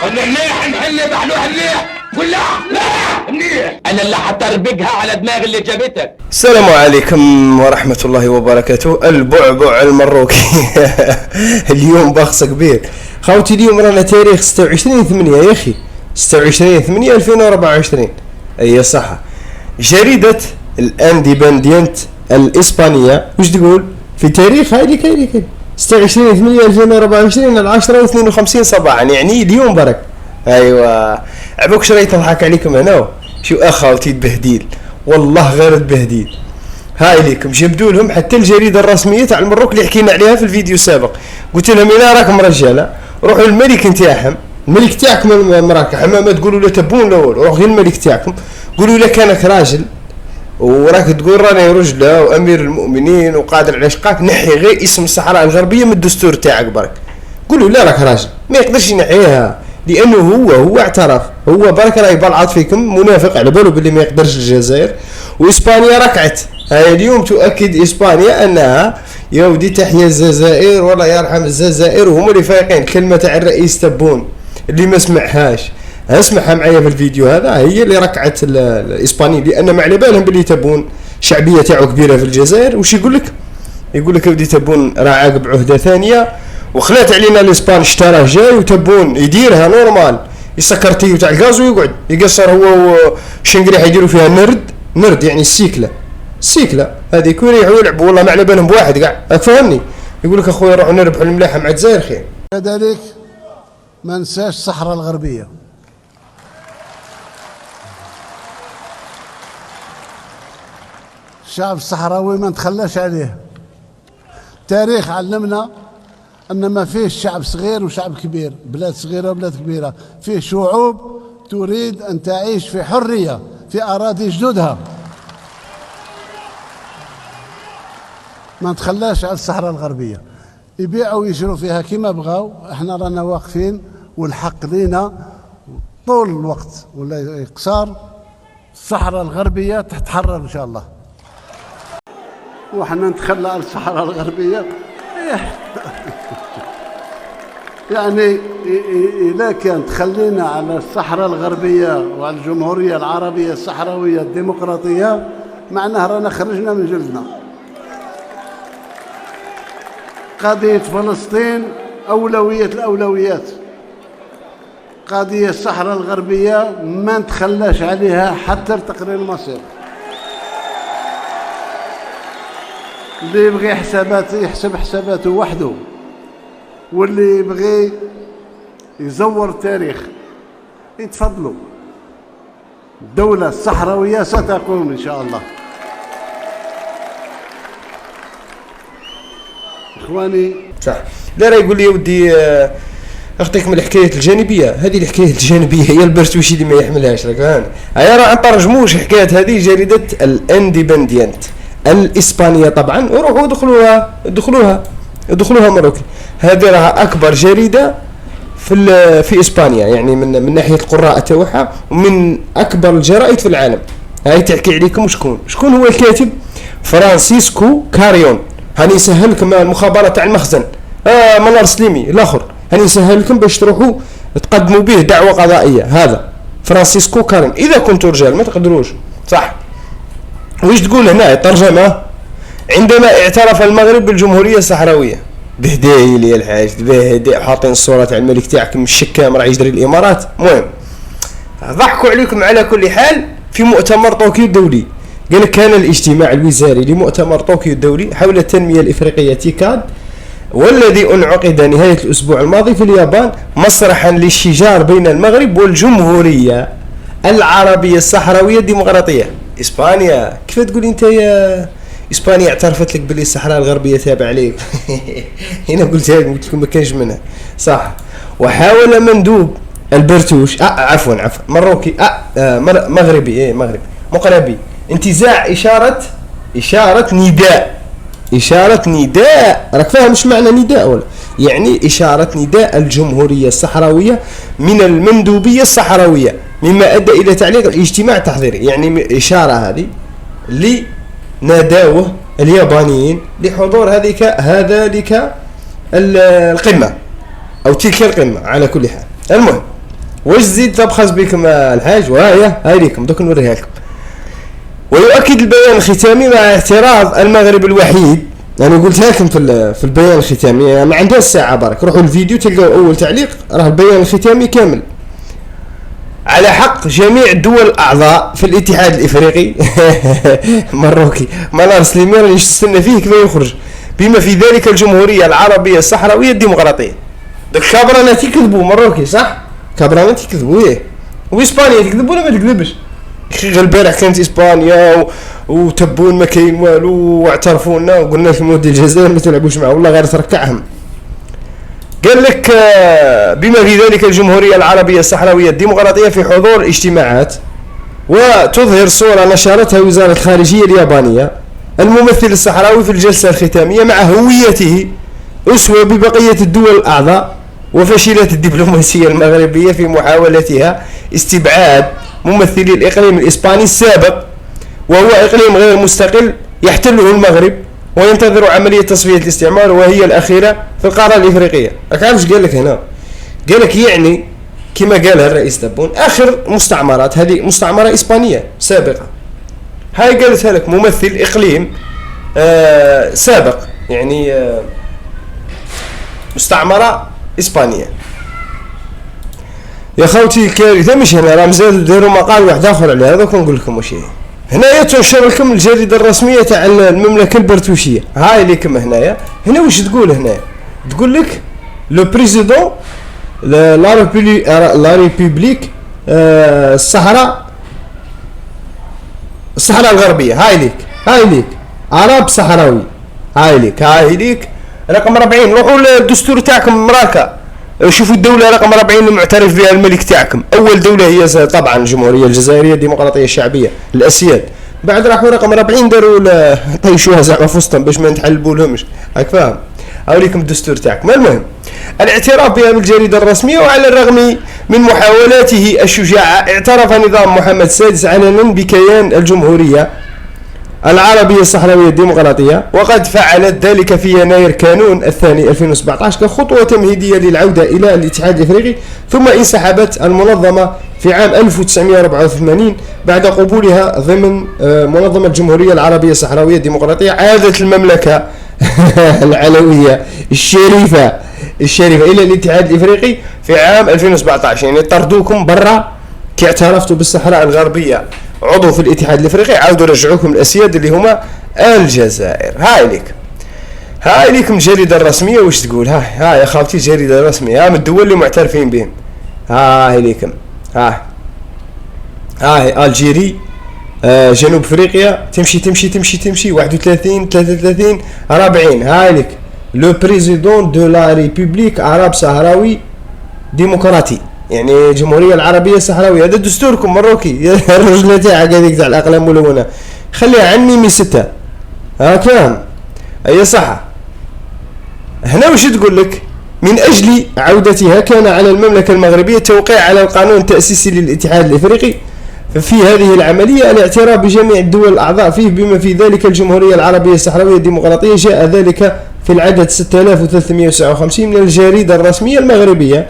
مليح محلي بحلوها مليح كلها لا منيح. انا اللي حتربقها على دماغ اللي جابتك. السلام عليكم ورحمة الله وبركاته. البعبع المروكي اليوم بخصة كبير خوتي. اليوم رانا تاريخ 26/8 يا اخي، 26/8/2024. اي صح. جريدة الانديبندينت الاسبانية وش تقول في تاريخ هاي كاين 26/8/2024 10:52 صباحا، يعني اليوم برك. ايوا عبوك شريت نضحك عليكم هنا. شو اخوتي تبهديل والله غير تبهديل. هاي ليكم جبدوا لهم حتى الجريده الرسميه تاع المروك اللي حكينا عليها في الفيديو السابق. قلت لهم الا راكم رجاله روحوا الملك نتاعهم، الملك تاعكم المراكح ما تقولوا له تبون له، روحوا غير الملك تاعكم قولوا له كانك راجل وراك تقول راني رجله وامير المؤمنين وقادر على اشقاك، نحي غير اسم الصحراء الغربيه من الدستور تاعك برك. قولوا لا راك راجل، ما يقدرش ينحيها لانه هو اعترف، هو برك راهي بلعط فيكم منافق على بالو باللي ما يقدرش الجزائر. واسبانيا ركعت. هاي اليوم تؤكد اسبانيا انها يا ودي تحيا الجزائر والله يرحم الجزائر، وهم اللي فايقين. الكلمه تاع الرئيس تبون اللي ما سمعهاش اسمعها معايا في الفيديو هذا، هي اللي ركعت الاسبانيين لان ما على بالهم باللي تبون شعبيه تاعو كبيره في الجزائر. وش يقول لك؟ يقول لك ودي تبون راه عاقب عهده ثانيه وخلات علينا الاسبان اشتراه جاي، وتبون يديرها نورمال يسكر تيو تاع الغاز ويقعد يقصر هو وشنقريح يديروا فيها نرد يعني السيكله هذه يكون يريحوا يلعبوا والله ما على بالهم بواحد قاع. فهمني؟ يقول لك اخويا نروحوا نربحوا الملاحه مع الجزائر خير. كذلك ما ننساش الصحراء الغربيه. الشعب الصحراوي ما نتخلاش عليه. التاريخ علمنا أن ما فيه شعب صغير وشعب كبير، بلاد صغيرة وبلاد كبيرة، فيه شعوب تريد أن تعيش في حرية في أراضي جدودها. ما نتخلاش على الصحراء الغربية، يبيعوا ويشروا فيها كما بغاو، احنا رانا واقفين والحق لينا طول الوقت ولا قصار. الصحراء الغربية تتحرر إن شاء الله. وحنا نتخلى على الصحراء الغربية يعني إذا كان تخلينا على الصحراء الغربية وعلى الجمهورية العربية الصحراوية الديمقراطية معناه رانا خرجنا من جلدنا. قضية فلسطين أولوية الأولويات. قضية الصحراء الغربية ما نتخلاش عليها حتى لتقرير المصير. اللي يبغي يحسب حساباته وحده، واللي يبغي يزور التاريخ يتفضلوا. الدولة الصحراوية ستقوم إن شاء الله. إخواني صح. لا راه يقول لي ودي اخطيك من الحكايات الجانبيه. هذه الحكايات الجانبيه هي البرتوشي اللي ما يحملهاش راك فاهم. هيا راه نترجموش حكايات هذه جريده الانديبندينت الاسبانيه طبعا، وروحوا دخلوها مروكي. هذه راها اكبر جريده في اسبانيا، يعني من ناحيه القراءه تاعها ومن اكبر الجرائد في العالم. هاي تحكي عليكم شكون هو الكاتب؟ فرانسيسكو كاريون. هاني يسهل لكم المخابرات تاع المخزن منار سليمي الاخر، هاني يسهل لكم باش تروحوا تقدموا به دعوه قضائيه. هذا فرانسيسكو كاريون. اذا كنتوا رجال ما تقدروش صح. ويش تقول هنا الترجمه؟ عندما اعترف المغرب بالجمهوريه الصحراويه. بهدايل يا الحاج بهدايل، حاطين الصوره تاع الملك تاعكم الشكام راه يجري الامارات. المهم ضحكوا عليكم. على كل حال في مؤتمر طوكيو الدولي قال لك كان الاجتماع الوزاري لمؤتمر طوكيو الدولي حول التنميه الافريقيه تيكاد، والذي انعقد نهايه الاسبوع الماضي في اليابان، مسرحا للشجار بين المغرب والجمهوريه العربيه الصحراويه الديمقراطيه. اسبانيا كيف تقول انت يا اسبانيا اعترفت لك باللي الصحراء الغربيه تابعه عليك. هنا قلتها لكم ما كانش منها صح. وحاول مندوب البرتوش عفوا مروكي مغربي مغربي انتزاع إشارة نداء راك فاهم مش معنى نداء ولا يعني إشارة نداء الجمهورية الصحراوية من المندوبية الصحراوية، مما أدى إلى تعليق الاجتماع التحضيري. يعني إشارة هذه لناداوه اليابانيين لحضور هذلك القمة أو تلك القمة على كل حال. المهم واش زيد تبخس بكم الحاج؟ هاي ليكم دوك نوريها لكم. ويؤكد البيان الختامي مع اعتراض المغرب الوحيد، انا قلتها لكم في البيان الختامي، ما عندهاش ساعه برك، روحوا الفيديو تلقاو اول تعليق راه البيان الختامي كامل، على حق جميع الدول الاعضاء في الاتحاد الافريقي مروكي منار سليمان اللي نستنى فيه كذا يخرج، بما في ذلك الجمهوريه العربيه الصحراويه الديمقراطيه. داك كابرانات يكذبوا مروكي صح؟ كابرانات يكذبوا واسبانيا تكذب ولا ما تكذبش؟ غير البارح كانت اسبانيا وتبون ما كاين والو واعترفوا لنا وقلنا لهم ودي الجزائر ما تلعبوش معه والله غير تركعهم. قال لك بما في ذلك الجمهوريه العربيه الصحراويه الديمقراطيه في حضور اجتماعات، وتظهر صوره نشرتها وزاره الخارجيه اليابانيه الممثل الصحراوي في الجلسه الختاميه مع هويته اسوه ببقيه الدول الاعضاء، وفشلت الدبلوماسيه المغربيه في محاولتها استبعاد ممثلي الإقليم الإسباني السابق، وهو إقليم غير مستقل يحتله المغرب وينتظر عملية تصفية الاستعمار وهي الأخيرة في القارة الإفريقية. عارف قال لك هنا؟ قال لك يعني كما قالها الرئيس تبون آخر مستعمرات هذه مستعمرة إسبانية سابقة، هاي قالتها لك ممثل إقليم سابق يعني مستعمرة إسبانية. يا خوتي الكارثه مش هنا، راه مازال داروا مقال واحد اخر على هذا ونقول لكم واش هي. هنايا تنشر لكم الجريده الرسميه تاع المملكه البرتوشيه، هاي ليكم هنايا. هنا واش تقول هنايا؟ تقول لك لو بريزيدون لا ريبوبليك الصحراء الغربيه، هاي ليك عرب صحراوي، هاي ليك رقم 40. روحوا للدستور تاعكم مراكا، شوفوا الدولة رقم 40 المعترف بها الملك تاعكم. أول دولة هي طبعا الجمهورية الجزائرية الديمقراطية الشعبية الأسياد، بعد راحوا رقم 40 داروا طيشوها زعما في وسطهم باش ما نتحلبوا لهمش، هاك فاهم؟ أوريكم الدستور تاعكم. المهم الاعتراف بها بالجريدة الرسمية، وعلى الرغم من محاولاته الشجاعة اعترف نظام محمد السادس علنا بكيان الجمهورية العربية الصحراوية الديمقراطية، وقد فعلت ذلك في يناير كانون الثاني 2017 كخطوة تمهيدية للعودة إلى الاتحاد الإفريقي، ثم انسحبت المنظمة في عام 1984 بعد قبولها ضمن منظمة الجمهورية العربية الصحراوية الديمقراطية. عادت المملكة العلوية الشريفة إلى الاتحاد الإفريقي في عام 2017، يعني طردوكم برا كي اعترفتوا بالصحراء الغربية عضو في الاتحاد الافريقي، عاودوا رجعوكم الاسياد اللي هما الجزائر. هاي ليكم الجريده الرسميه واش تقول. هاي يا خاوتي الجريده الرسميه من الدول اللي معترفين بهم. هاي ليكم هاي الجيري جنوب افريقيا، تمشي 31 33 40. هاي لك لو بريزيدون دو لا ريبوبليك عرب صحراوي ديمقراطي، يعني الجمهورية العربية الصحراوية. هذا دستوركم مروكي يا الرجل تاعك هذيك تاع الأقلام ملونة، خليها عني من 6 كام أي صح. هنا وش تقول لك؟ من أجل عودتها كان على المملكة المغربية التوقيع على القانون التأسيسي للاتحاد الإفريقي. في هذه العملية الاعتراف بجميع الدول الأعضاء فيه بما في ذلك الجمهورية العربية الصحراوية الديمقراطية، جاء ذلك في العدد 6359 من الجريدة الرسمية المغربية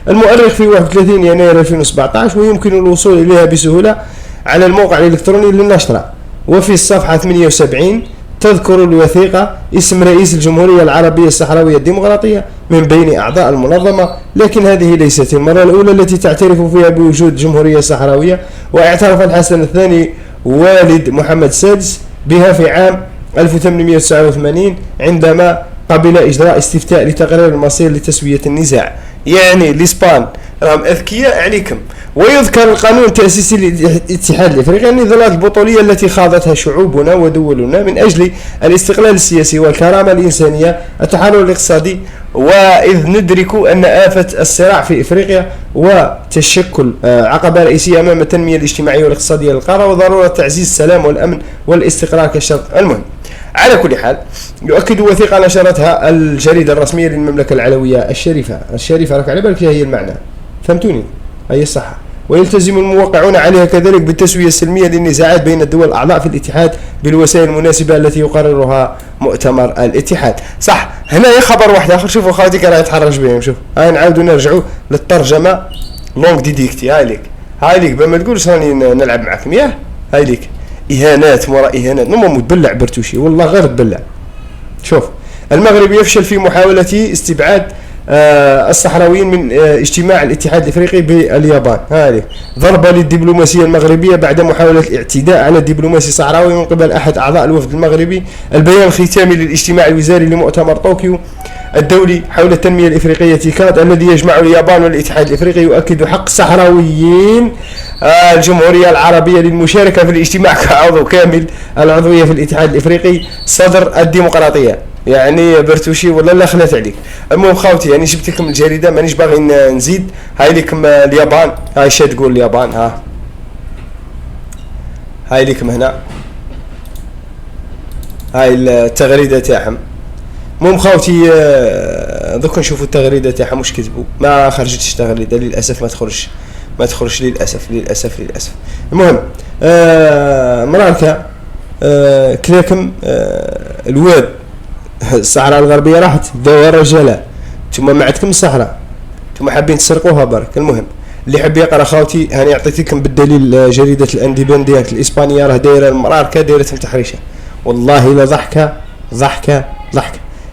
المؤرخ في 31 يناير 2017، ويمكن الوصول إليها بسهولة على الموقع الإلكتروني للنشرة. وفي الصفحة 78 تذكر الوثيقة اسم رئيس الجمهورية العربية الصحراوية الديمقراطية من بين أعضاء المنظمة، لكن هذه ليست المرة الأولى التي تعترف فيها بوجود جمهورية صحراوية، واعترف الحسن الثاني والد محمد السادس بها في عام 1889 عندما قبل إجراء استفتاء لتقرير المصير لتسوية النزاع. يعني الإسبان راهم أذكياء عليكم. ويذكر القانون التأسيسي للاتحاد الإفريقي النضالات البطولية التي خاضتها شعوبنا ودولنا من أجل الاستقلال السياسي والكرامة الإنسانية، التحرر الاقتصادي، وإذ ندرك أن آفة الصراع في إفريقيا وتشكل عقبة رئيسية أمام التنمية الاجتماعية والاقتصادية للقارة، وضرورة تعزيز السلام والأمن والاستقرار كالشرط. المهم على كل حال، يؤكد وثيقة نشرتها الجريدة الرسمية للمملكة العلوية الشريفة راك على بالك هي المعنى، فهمتوني؟ أي صحة. ويلتزم الموقعون عليها كذلك بالتسوية السلمية للنزاعات بين الدول الأعضاء في الاتحاد بالوسائل المناسبة التي يقررها مؤتمر الاتحاد. صح. هنا خبر واحد آخر، شوفوا خاوتي كان يتحرج بهم. شوف هاي نعاودوا نرجعوا للترجمة لونج ديديكتي. هاي ليك بما تقولش راني نلعب معاكم ياه. هاي ليك اهانات مورا اهانات. نورمالمون تبلع برتوشي والله غير تبلع. شوف المغرب يفشل في محاولة استبعاد الصحراويين من اجتماع الاتحاد الافريقي باليابان. هذه ضربة للدبلوماسية المغربية بعد محاولة الاعتداء على الدبلوماسي الصحراوي من قبل احد اعضاء الوفد المغربي. البيان الختامي للاجتماع الوزاري لمؤتمر طوكيو الدولي حول التنمية الافريقية تيكاد الذي يجمع اليابان والاتحاد الافريقي يؤكد حق الصحراويين الجمهورية العربية للمشاركة في الاجتماع كعضو كامل العضوية في الاتحاد الافريقي صدر الديمقراطية. يعني برتوشي ولا لا خلات عليك. المهم خاوتي يعني جبت لكم الجريده مانيش باغي نزيد. هاي لكم اليابان. هاي شا تقول اليابان. ها هاي لكم هنا هاي التغريده تاعهم. المهم خاوتي دوك نشوفوا التغريده تاعهم واش كتبوا. ما خرجتش التغريده للاسف. ما تخرجش للاسف. المهم مراركا كلاكم الواد الصحراء الغربيه راحت داوها الرجاله. نتوما ما عندكم الصحراء نتوما حابين تسرقوها برك. المهم اللي حاب يقرا خاوتي هاني عطيتكم بالدليل جريده الانديبنديانت الاسبانيه راه دايره المراركه دايرتهم تحريشه والله الا ضحكه.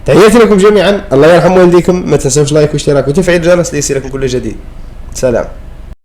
تحياتي لكم جميعا. الله يرحم والديكم. ما تنسوش لايك واشتراك وتفعيل الجرس ليصلكم كل جديد. سلام.